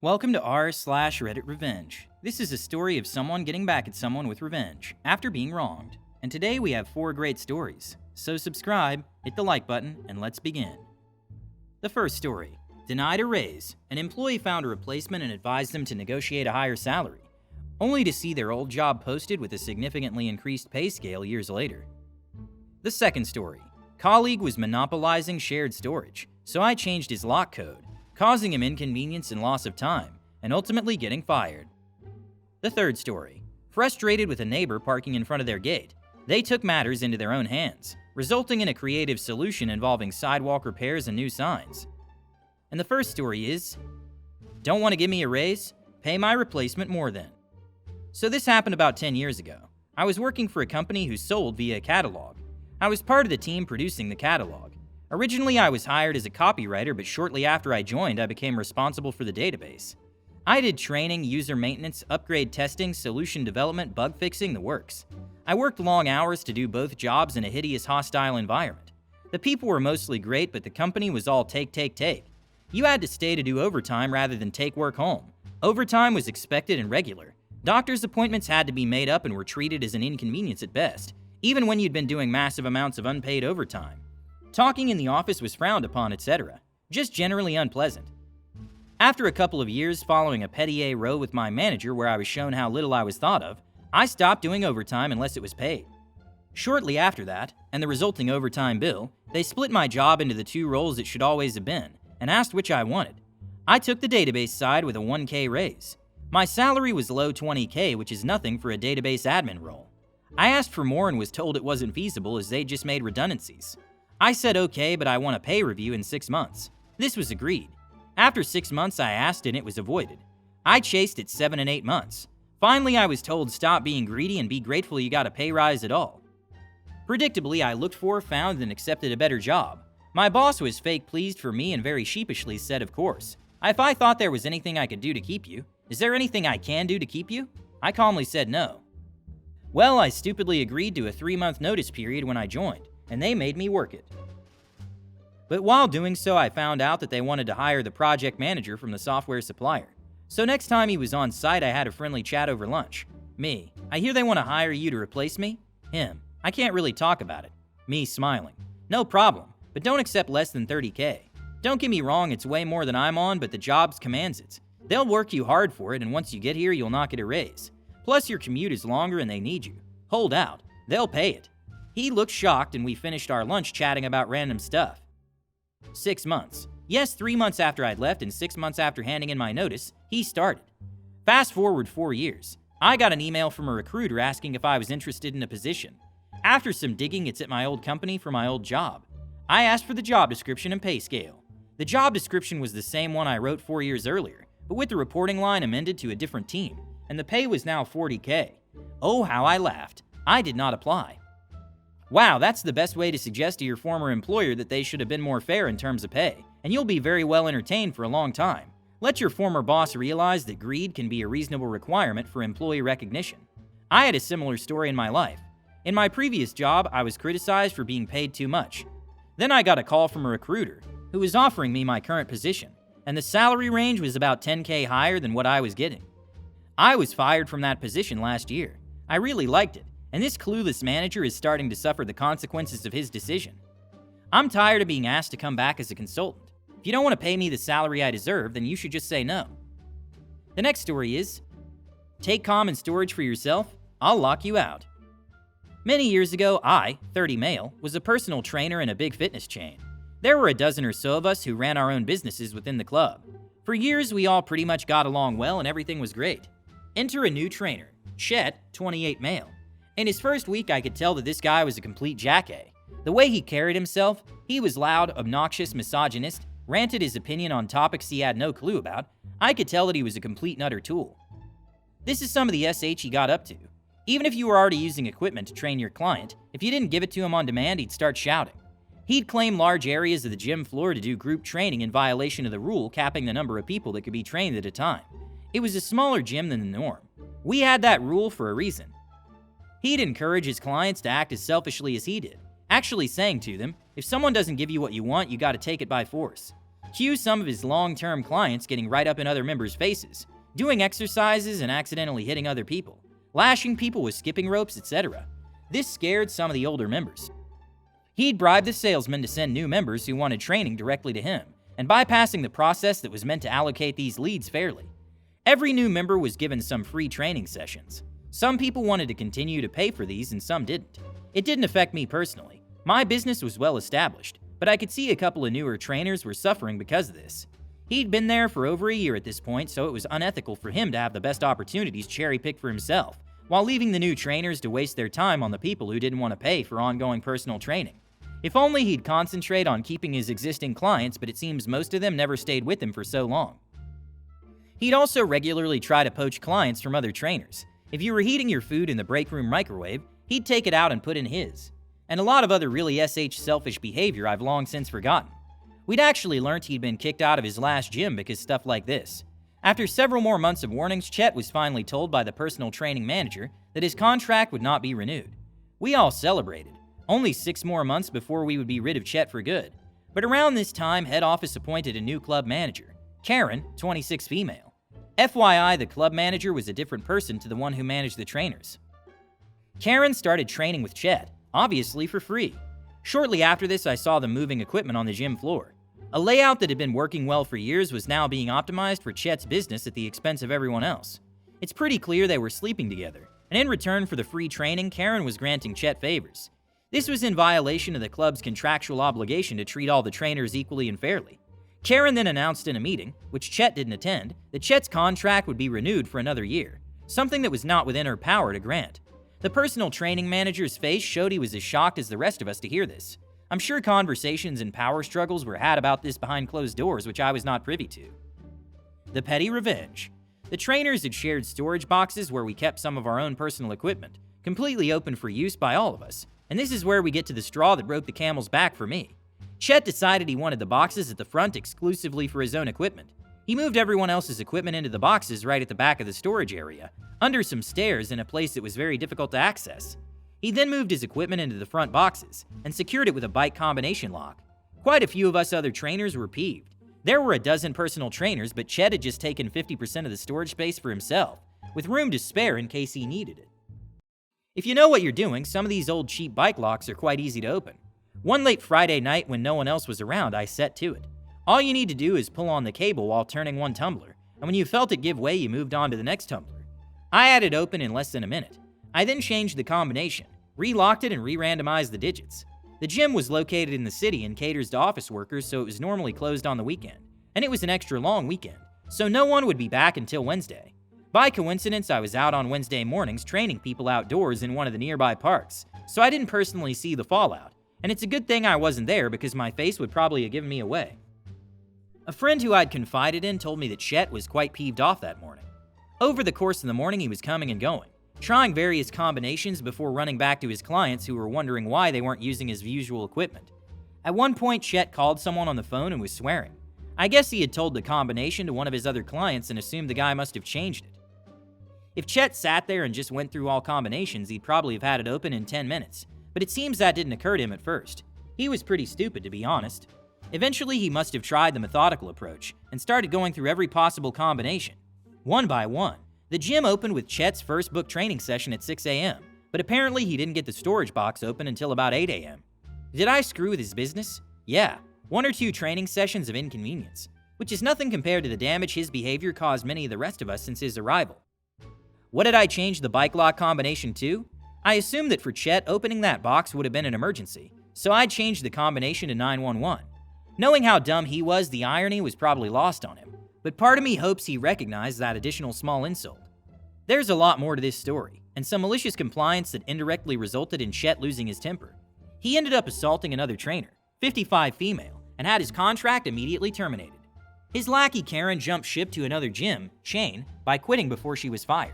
Welcome to r/Reddit Revenge. This is a story of someone getting back at someone with revenge after being wronged. And today we have 4 great stories. So subscribe, hit the like button, and let's begin. The first story. Denied a raise. An employee found a replacement and advised them to negotiate a higher salary, only to see their old job posted with a significantly increased pay scale years later. The second story. Colleague was monopolizing shared storage, so I changed his lock code, causing him inconvenience and loss of time, and ultimately getting fired. The third story. Frustrated with a neighbor parking in front of their gate, they took matters into their own hands, resulting in a creative solution involving sidewalk repairs and new signs. And the first story is, don't want to give me a raise? Pay my replacement more then. So this happened about 10 years ago. I was working for a company who sold via a catalog. I was part of the team producing the catalog. Originally, I was hired as a copywriter, but shortly after I joined, I became responsible for the database. I did training, user maintenance, upgrade testing, solution development, bug fixing, the works. I worked long hours to do both jobs in a hideous, hostile environment. The people were mostly great, but the company was all take. You had to stay to do overtime rather than take work home. Overtime was expected and regular. Doctor's appointments had to be made up and were treated as an inconvenience at best, even when you'd been doing massive amounts of unpaid overtime. Talking in the office was frowned upon, etc. Just generally unpleasant. After a couple of years following a petty row with my manager where I was shown how little I was thought of, I stopped doing overtime unless it was paid. Shortly after that, and the resulting overtime bill, they split my job into the 2 roles it should always have been, and asked which I wanted. I took the database side with a 1K raise. My salary was low $20K, which is nothing for a database admin role. I asked for more and was told it wasn't feasible as they just made redundancies. I said okay, but I want a pay review in 6 months. This was agreed. After 6 months, I asked and it was avoided. I chased it 7 and 8 months. Finally, I was told stop being greedy and be grateful you got a pay rise at all. Predictably, I looked for, found, and accepted a better job. My boss was fake pleased for me and very sheepishly said, of course, if I thought there was anything I could do to keep you, is there anything I can do to keep you? I calmly said no. Well, I stupidly agreed to a 3-month notice period when I joined, and they made me work it. But while doing so, I found out that they wanted to hire the project manager from the software supplier. So next time he was on site, I had a friendly chat over lunch. Me, I hear they want to hire you to replace me? Him, I can't really talk about it. Me smiling. No problem, but don't accept less than 30K. Don't get me wrong, it's way more than I'm on, but the job commands it. They'll work you hard for it, and once you get here, you'll not get a raise. Plus, your commute is longer and they need you. Hold out. They'll pay it. He looked shocked, and we finished our lunch chatting about random stuff. 6 months. Yes, 3 months after I'd left and 6 months after handing in my notice, he started. Fast forward 4 years. I got an email from a recruiter asking if I was interested in a position. After some digging, it's at my old company for my old job. I asked for the job description and pay scale. The job description was the same one I wrote 4 years earlier, but with the reporting line amended to a different team, and the pay was now 40K. Oh, how I laughed. I did not apply. Wow, that's the best way to suggest to your former employer that they should have been more fair in terms of pay, and you'll be very well entertained for a long time. Let your former boss realize that greed can be a reasonable requirement for employee recognition. I had a similar story in my life. In my previous job, I was criticized for being paid too much. Then I got a call from a recruiter who was offering me my current position, and the salary range was about 10K higher than what I was getting. I was fired from that position last year. I really liked it, and this clueless manager is starting to suffer the consequences of his decision. I'm tired of being asked to come back as a consultant. If you don't want to pay me the salary I deserve, then you should just say no. The next story is, take common storage for yourself, I'll lock you out. Many years ago, I, 30 male, was a personal trainer in a big fitness chain. There were a dozen or so of us who ran our own businesses within the club. For years, we all pretty much got along well and everything was great. Enter a new trainer, Chet, 28 male. In his first week, I could tell that this guy was a complete jackass. The way he carried himself, he was loud, obnoxious, misogynist, ranted his opinion on topics he had no clue about. I could tell that he was a complete and utter tool. This is some of the SH he got up to. Even if you were already using equipment to train your client, if you didn't give it to him on demand, he'd start shouting. He'd claim large areas of the gym floor to do group training in violation of the rule capping the number of people that could be trained at a time. It was a smaller gym than the norm. We had that rule for a reason. He'd encourage his clients to act as selfishly as he did, actually saying to them, if someone doesn't give you what you want, you gotta take it by force. Cue some of his long-term clients getting right up in other members' faces, doing exercises and accidentally hitting other people, lashing people with skipping ropes, etc. This scared some of the older members. He'd bribe the salesman to send new members who wanted training directly to him, and bypassing the process that was meant to allocate these leads fairly. Every new member was given some free training sessions. Some people wanted to continue to pay for these and some didn't. It didn't affect me personally. My business was well established, but I could see a couple of newer trainers were suffering because of this. He'd been there for over a year at this point, so it was unethical for him to have the best opportunities cherry-picked for himself, while leaving the new trainers to waste their time on the people who didn't want to pay for ongoing personal training. If only he'd concentrate on keeping his existing clients, but it seems most of them never stayed with him for so long. He'd also regularly try to poach clients from other trainers. If you were heating your food in the break room microwave, he'd take it out and put in his. And a lot of other really selfish behavior I've long since forgotten. We'd actually learned he'd been kicked out of his last gym because stuff like this. After several more months of warnings, Chet was finally told by the personal training manager that his contract would not be renewed. We all celebrated. Only 6 more months before we would be rid of Chet for good. But around this time, head office appointed a new club manager, Karen, 26 female. FYI, the club manager was a different person to the one who managed the trainers. Karen started training with Chet, obviously for free. Shortly after this, I saw them moving equipment on the gym floor. A layout that had been working well for years was now being optimized for Chet's business at the expense of everyone else. It's pretty clear they were sleeping together, and in return for the free training, Karen was granting Chet favors. This was in violation of the club's contractual obligation to treat all the trainers equally and fairly. Karen then announced in a meeting, which Chet didn't attend, that Chet's contract would be renewed for another year, something that was not within her power to grant. The personal training manager's face showed he was as shocked as the rest of us to hear this. I'm sure conversations and power struggles were had about this behind closed doors, which I was not privy to. The petty revenge. The trainers had shared storage boxes where we kept some of our own personal equipment, completely open for use by all of us, and this is where we get to the straw that broke the camel's back for me. Chet decided he wanted the boxes at the front exclusively for his own equipment. He moved everyone else's equipment into the boxes right at the back of the storage area, under some stairs in a place that was very difficult to access. He then moved his equipment into the front boxes and secured it with a bike combination lock. Quite a few of us other trainers were peeved. There were a dozen personal trainers, but Chet had just taken 50% of the storage space for himself, with room to spare in case he needed it. If you know what you're doing, some of these old cheap bike locks are quite easy to open. One late Friday night when no one else was around, I set to it. All you need to do is pull on the cable while turning one tumbler, and when you felt it give way, you moved on to the next tumbler. I had it open in less than a minute. I then changed the combination, re-locked it, and re-randomized the digits. The gym was located in the city and caters to office workers, so it was normally closed on the weekend. And it was an extra long weekend, so no one would be back until Wednesday. By coincidence, I was out on Wednesday mornings training people outdoors in one of the nearby parks, so I didn't personally see the fallout. And it's a good thing I wasn't there because my face would probably have given me away. A friend who I'd confided in told me that Chet was quite peeved off that morning. Over the course of the morning, he was coming and going, trying various combinations before running back to his clients who were wondering why they weren't using his usual equipment. At one point, Chet called someone on the phone and was swearing. I guess he had told the combination to one of his other clients and assumed the guy must have changed it. If Chet sat there and just went through all combinations, he'd probably have had it open in 10 minutes, but it seems that didn't occur to him at first. He was pretty stupid, to be honest. Eventually, he must have tried the methodical approach and started going through every possible combination. One by one, the gym opened with Chet's first book training session at 6 a.m., but apparently he didn't get the storage box open until about 8 a.m. Did I screw with his business? Yeah, 1 or 2 training sessions of inconvenience, which is nothing compared to the damage his behavior caused many of the rest of us since his arrival. What did I change the bike lock combination to? I assumed that for Chet, opening that box would have been an emergency, so I changed the combination to 911. Knowing how dumb he was, the irony was probably lost on him, but part of me hopes he recognized that additional small insult. There's a lot more to this story, and some malicious compliance that indirectly resulted in Chet losing his temper. He ended up assaulting another trainer, 55 female, and had his contract immediately terminated. His lackey Karen jumped ship to another gym, Shane, by quitting before she was fired.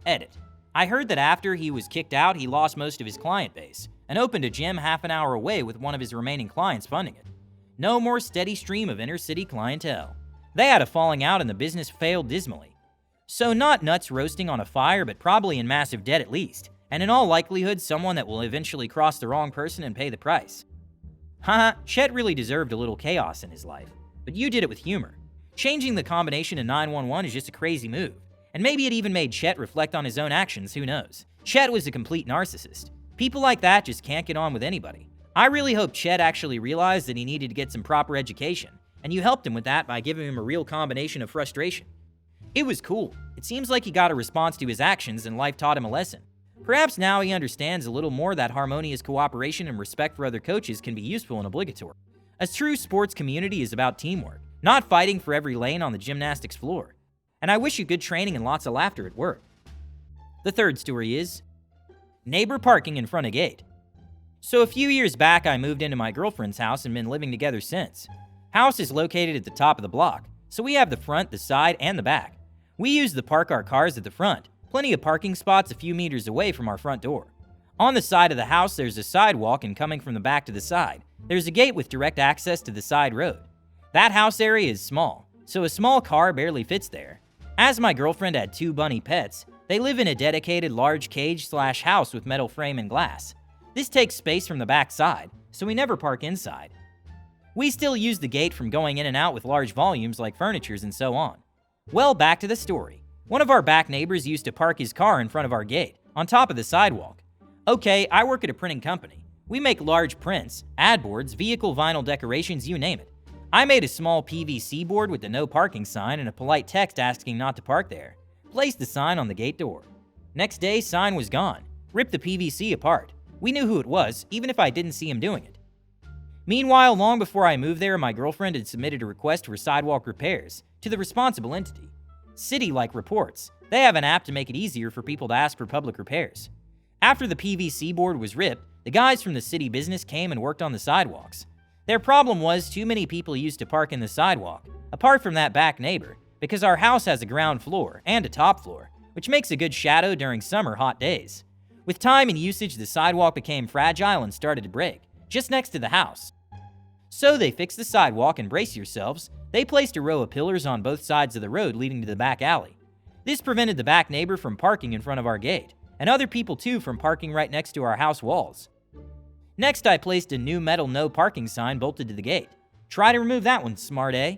Edit. I heard that after he was kicked out, he lost most of his client base and opened a gym half an hour away with one of his remaining clients funding it. No more steady stream of inner-city clientele. They had a falling out and the business failed dismally. So not nuts roasting on a fire, but probably in massive debt at least, and in all likelihood someone that will eventually cross the wrong person and pay the price. Haha, Chet really deserved a little chaos in his life. but you did it with humor. Changing the combination to 911 is just a crazy move. And maybe it even made Chet reflect on his own actions, who knows. Chet was a complete narcissist. People like that just can't get on with anybody. I really hope Chet actually realized that he needed to get some proper education, and you helped him with that by giving him a real combination of frustration. It was cool. It seems like he got a response to his actions and life taught him a lesson. Perhaps now he understands a little more that harmonious cooperation and respect for other coaches can be useful and obligatory. A true sports community is about teamwork, not fighting for every lane on the gymnastics floor. And I wish you good training and lots of laughter at work. The third story is neighbor parking in front of gate. So a few years back, I moved into my girlfriend's house and been living together since. House is located at the top of the block, so we have the front, the side, and the back. We use to park our cars at the front, plenty of parking spots a few meters away from our front door. On the side of the house, there's a sidewalk, and coming from the back to the side, there's a gate with direct access to the side road. That house area is small, so a small car barely fits there. As my girlfriend had 2 bunny pets, they live in a dedicated large cage/house with metal frame and glass. This takes space from the back side, so we never park inside. We still use the gate from going in and out with large volumes like furnitures and so on. Well, back to the story. One of our back neighbors used to park his car in front of our gate, on top of the sidewalk. Okay, I work at a printing company. We make large prints, ad boards, vehicle vinyl decorations, you name it. I made a small PVC board with the no parking sign and a polite text asking not to park there. Placed the sign on the gate door. Next day, sign was gone. Ripped the PVC apart. We knew who it was, even if I didn't see him doing it. Meanwhile, long before I moved there, my girlfriend had submitted a request for sidewalk repairs to the responsible entity. City Like Reports. They have an app to make it easier for people to ask for public repairs. After the PVC board was ripped, the guys from the city business came and worked on the sidewalks. Their problem was too many people used to park in the sidewalk, apart from that back neighbor, because our house has a ground floor and a top floor, which makes a good shadow during summer hot days. With time and usage, the sidewalk became fragile and started to break, just next to the house. So they fixed the sidewalk, and brace yourselves, they placed a row of pillars on both sides of the road leading to the back alley. This prevented the back neighbor from parking in front of our gate, and other people too from parking right next to our house walls. Next, I placed a new metal no parking sign bolted to the gate. Try to remove that one, smart eh?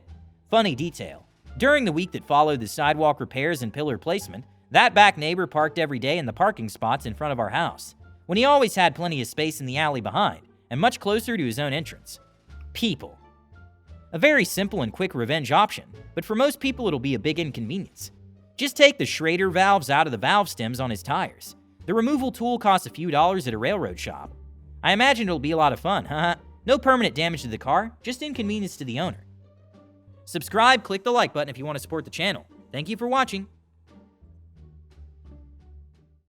Funny detail. During the week that followed the sidewalk repairs and pillar placement, that back neighbor parked every day in the parking spots in front of our house, when he always had plenty of space in the alley behind, and much closer to his own entrance. People. A very simple and quick revenge option, but for most people it'll be a big inconvenience. Just take the Schrader valves out of the valve stems on his tires. The removal tool costs a few dollars at a railroad shop. I imagine it'll be a lot of fun, haha. No permanent damage to the car, just inconvenience to the owner. Subscribe, click the like button if you want to support the channel. Thank you for watching.